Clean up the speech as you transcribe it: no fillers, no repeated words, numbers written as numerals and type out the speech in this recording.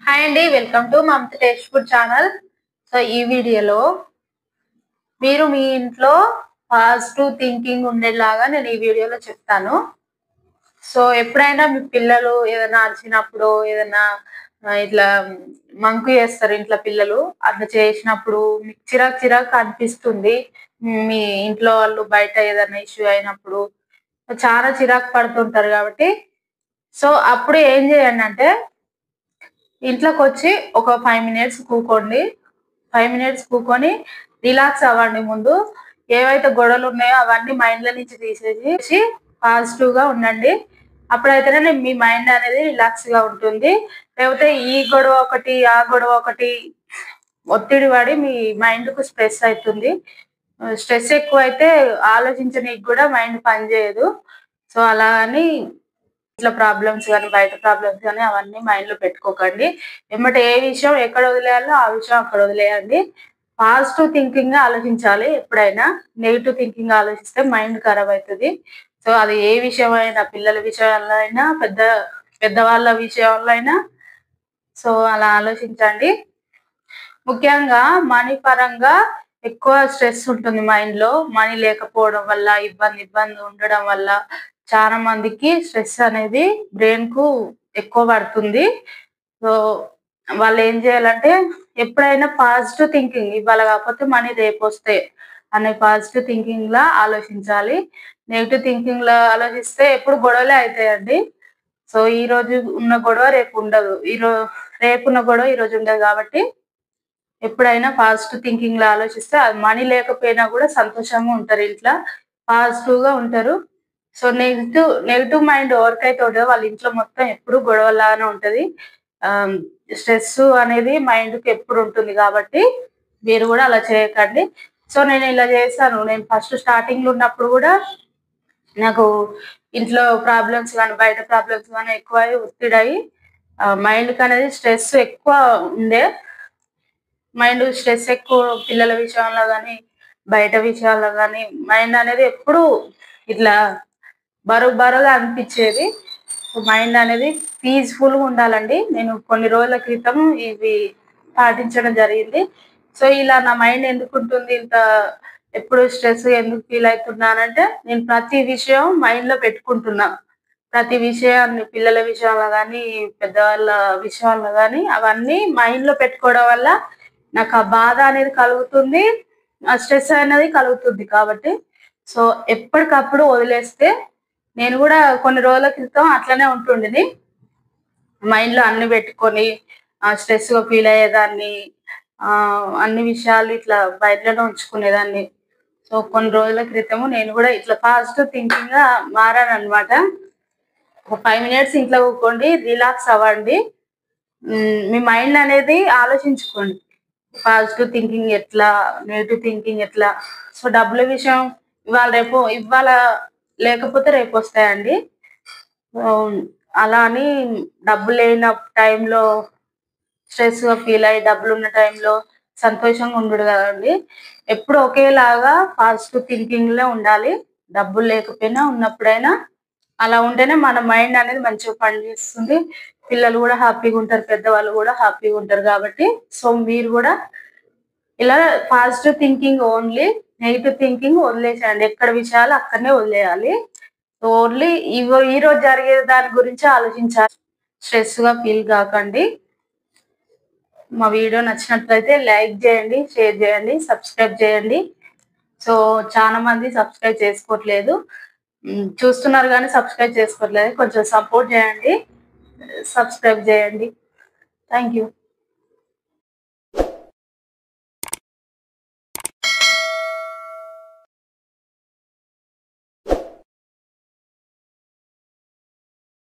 Hi అండి, welcome to Mamata taste food channel. So ఈ వీడియోలో మీరు మీ ఇంట్లో పాజిటివ్ థింకింగ్ ఉండేలాగా నేను ఈ వీడియోలో చెప్తాను. సో ఎప్పుడైనా మీ పిల్లలు ఏదైనా అరిచినప్పుడు ఏదైనా ఇట్లా మంకు చేస్తారు ఇంట్లో పిల్లలు. అట్లా చేసినప్పుడు మీకు చిరాకు చిరాకు అనిపిస్తుంది. మీ ఇంట్లో వాళ్ళు బయట ఏదైనా ఇష్యూ అయినప్పుడు చాలా చిరాకు పడుతుంటారు కాబట్టి, సో అప్పుడు ఏం చేయండి అంటే ఇంట్లోకి వచ్చి ఒక 5 మినిట్స్ కూకోండి. 5 మినిట్స్ కూకొని రిలాక్స్ అవ్వండి. ముందు ఏవైతే గొడవలు ఉన్నాయో అవన్నీ మైండ్లో నుంచి తీసేసి పాజిటివ్ గా ఉండండి. అప్పుడైతేనే మీ మైండ్ అనేది రిలాక్స్ గా ఉంటుంది. లేకపోతే ఈ గొడవ ఒకటి ఆ గొడవ ఒకటి ఒత్తిడి పడి మీ మైండ్ కు స్ట్రెస్ అవుతుంది. స్ట్రెస్ ఎక్కువైతే ఆలోచించడానికి కూడా మైండ్ పనిచేయదు. సో అలా అని ఇంట్లో ప్రాబ్లమ్స్ కానీ బయట ప్రాబ్లమ్స్ కానీ అవన్నీ మైండ్ లో పెట్టుకోకండి. ఏమంటే ఏ విషయం ఎక్కడ వదిలేయాలో ఆ విషయం అక్కడ వదిలేయండి. పాజిటివ్ థింకింగ్ గా ఆలోచించాలి. ఎప్పుడైనా నెగిటివ్ థింకింగ్ ఆలోచిస్తే మైండ్ ఖరాబ్ అవుతుంది. సో అది ఏ విషయం అయినా, పిల్లల విషయాల్లో అయినా, పెద్దవాళ్ళ విషయంలో అయినా, సో అలా ఆలోచించండి. ముఖ్యంగా మనీ పరంగా ఎక్కువ స్ట్రెస్ ఉంటుంది మైండ్ లో. మనీ లేకపోవడం వల్ల ఇబ్బంది ఉండడం వల్ల చాలా మందికి స్ట్రెస్ అనేది బ్రెయిన్ కు ఎక్కువ పడుతుంది. సో వాళ్ళు ఏం చేయాలంటే ఎప్పుడైనా పాజిటివ్ థింకింగ్, ఇవాళ కాకపోతే మనీ రేపు వస్తే అనే పాజిటివ్ థింకింగ్ లా ఆలోచించాలి. నెగిటివ్ థింకింగ్ లో ఆలోచిస్తే ఎప్పుడు గొడవలే అవుతాయండి. సో ఈ రోజు ఉన్న గొడవ రేపు ఉండదు, రేపు ఉన్న గొడవ ఈ రోజు ఉండదు. కాబట్టి ఎప్పుడైనా పాజిటివ్ థింకింగ్ లో ఆలోచిస్తే అది మనీ లేకపోయినా కూడా సంతోషంగా ఉంటారు, ఇంట్లో పాజిటివ్ గా ఉంటారు. సో నెగిటివ్ మైండ్ ఎవరికైతే ఉంటుందో వాళ్ళ ఇంట్లో మొత్తం ఎప్పుడు గొడవలాగానే ఉంటది. స్ట్రెస్ అనేది మైండ్ కి ఎప్పుడు ఉంటుంది. కాబట్టి మీరు కూడా అలా చేయకండి. సో నేను ఇలా చేశాను. నేను ఫస్ట్ స్టార్టింగ్ లో ఉన్నప్పుడు కూడా నాకు ఇంట్లో ప్రాబ్లమ్స్ కానీ బయట ప్రాబ్లమ్స్ కానీ ఎక్కువ ఒత్తిడి మైండ్ కి అనేది స్ట్రెస్ ఎక్కువ ఉండే. మైండ్ స్ట్రెస్ ఎక్కువ పిల్లల విషయంలో కానీ బయట విషయాల్లో కానీ మైండ్ అనేది ఎప్పుడు ఇట్లా బరువుగా అనిపించేది. మైండ్ అనేది పీస్ఫుల్ గా ఉండాలండి. నేను కొన్ని రోజుల క్రితం ఇవి పాటించడం జరిగింది. సో ఇలా నా మైండ్ ఎందుకు ఉంటుంది ఇంత ఎప్పుడు స్ట్రెస్ ఎందుకు ఫీల్ అవుతున్నానంటే, నేను ప్రతి విషయం మైండ్ లో పెట్టుకుంటున్నా. ప్రతి విషయాన్ని పిల్లల విషయంలో కానీ పెద్దవాళ్ళ విషయాల్లో కానీ అవన్నీ మైండ్ లో పెట్టుకోవడం వల్ల నాకు ఆ బాధ అనేది కలుగుతుంది, ఆ స్ట్రెస్ అనేది కలుగుతుంది. కాబట్టి సో ఎప్పటికప్పుడు వదిలేస్తే, నేను కూడా కొన్ని రోజుల క్రితం అట్లనే ఉంటుండేది. మైండ్ లో అన్ని పెట్టుకొని స్ట్రెస్ గా ఫీల్ అయ్యేదాన్ని. అన్ని విషయాలు ఇట్లా బయటలోనే ఉంచుకునేదాన్ని. సో కొన్ని రోజుల క్రితము నేను కూడా ఇట్లా పాజిటివ్ థింకింగ్ గా మారాను అనమాట. ఒక 5 మినిట్స్ ఇంట్లో కూకోండి, రిలాక్స్ అవ్వండి. మీ మైండ్ అనేది ఆలోచించుకోండి, పాజిటివ్ థింకింగ్ ఎట్లా, నెగిటివ్ థింకింగ్ ఎట్లా. సో డబ్బుల విషయం ఇవాళ లేకపోతే రేపు వస్తాయండి. అలా అని డబ్బు లేని టైంలో స్ట్రెస్ గా ఫీల్ అయ్యి డబ్బులు ఉన్న టైంలో సంతోషంగా ఉండడు కదండి. ఎప్పుడు ఒకేలాగా పాజిటివ్ థింకింగ్ లో ఉండాలి. డబ్బులు లేకపోయినా ఉన్నప్పుడైనా అలా ఉంటేనే మన మైండ్ అనేది మంచిగా పనిచేస్తుంది. పిల్లలు కూడా హ్యాపీగా ఉంటారు, పెద్దవాళ్ళు కూడా హ్యాపీగా ఉంటారు. కాబట్టి సో మీరు కూడా ఇలా positive thinking only, negative thinking వదిలేసేయండి. ఎక్కడ విషయాలు అక్కడనే వదిలేయాలి. ఓన్లీ ఈ రోజు జరిగే దాని గురించి ఆలోచించాలి. స్ట్రెస్ గా ఫీల్ కాకండి. మా వీడియో నచ్చినట్లయితే లైక్ చేయండి, షేర్ చేయండి, సబ్స్క్రైబ్ చేయండి. సో చాలా మంది సబ్స్క్రైబ్ చేసుకోవట్లేదు, చూస్తున్నారు కానీ సబ్స్క్రైబ్ చేసుకోవట్లేదు. కొంచెం సపోర్ట్ చేయండి, సబ్స్క్రైబ్ చేయండి. Thank you.